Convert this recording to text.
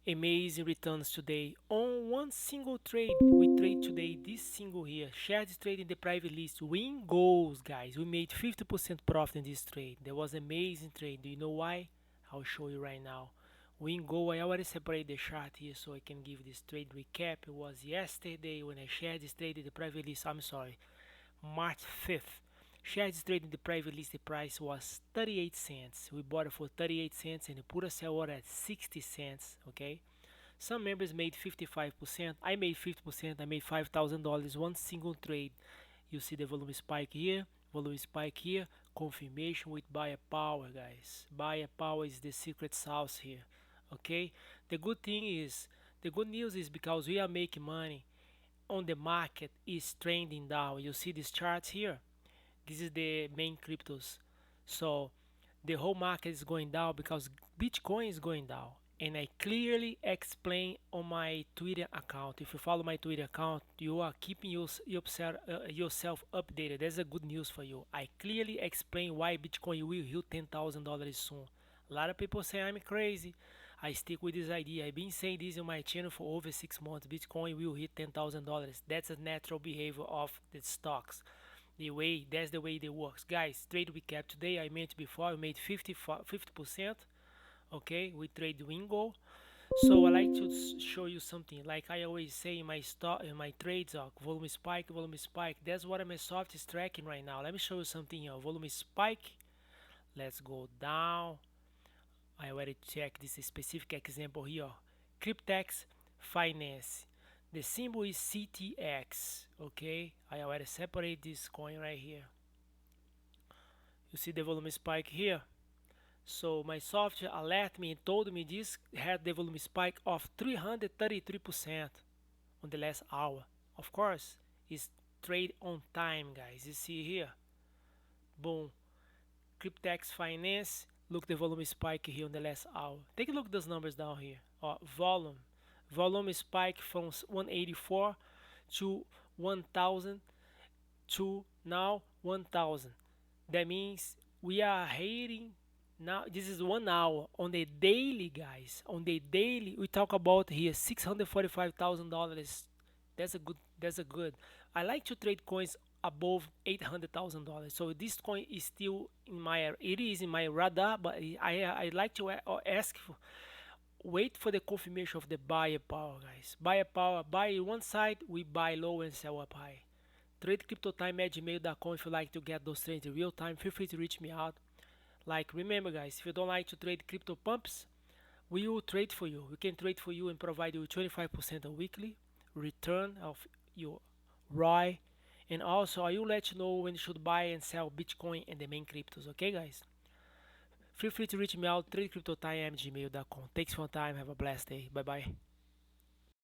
amazing returns today on one single trade. We trade today this single here. Shares trade in the private list. WinGoals, guys. We made 50% profit in this trade. That was amazing trade. Do you know why? I'll show you right now. WinGoal, I already separated the chart here so I can give this trade recap. It was yesterday when I shared this trade in the private list. I'm sorry, March 5th. Shares traded in the private listed price was 38 cents. We bought it for 38 cents and put a sell order at 60 cents. Okay. Some members made 55%. I made 50%. I made $5,000 one single trade. You see the volume spike here, volume spike here. Confirmation with buyer power, guys. Buyer power is the secret sauce here. Okay. The good thing is, the good news is because we are making money on the market is trending down. You see these charts here. This is the main cryptos. So the whole market is going down because Bitcoin is going down. And I clearly explain on my Twitter account. If you follow my Twitter account, you are keeping yourself updated. That's a good news for you. I clearly explain why Bitcoin will hit $10,000 soon. A lot of people say I'm crazy. I stick with this idea. I've been saying this on my channel for over 6 months. Bitcoin will hit $10,000. That's a natural behavior of the stocks. That's the way it works. Guys, trade recap today. I mentioned before I made 50%. Okay, we trade WinGoal. So I like to show you something. Like I always say in my trades, volume spike, volume spike. That's what my soft is tracking right now. Let me show you something here. Volume spike. Let's go down. I already checked this specific example here. Cryptex Finance. The symbol is CTX. Okay, I already separate this coin right here. You see the volume spike here. So my software alerted me and told me this had the volume spike of 333% on the last hour. Of course, it's trade on time, guys. You see here. Boom. Cryptex Finance. Look the volume spike here on the last hour. Take a look at those numbers down here. Volume spike from 184 to 1000 to now 1000. That means we are hitting now. This is 1 hour on the daily, guys. On the daily, we talk about here $645,000. That's a good. I like to trade coins above $800,000. So this coin is still in my, it is in my radar, but I like to ask for, wait for the confirmation of the buyer power, guys. Buyer power, buy one side, we buy low and sell up high. Trade crypto time at gmail.com. If you like to get those trades in real time, feel free to reach me out. Like, remember, guys, if you don't like to trade crypto pumps, we will trade for you. We can trade for you and provide you with 25% a weekly return of your ROI. And also, I will let you know when you should buy and sell Bitcoin and the main cryptos. Okay, guys? Feel free to reach me out, tradecryptotime@gmail.com. Thanks for your time. Have a blessed day. Bye-bye.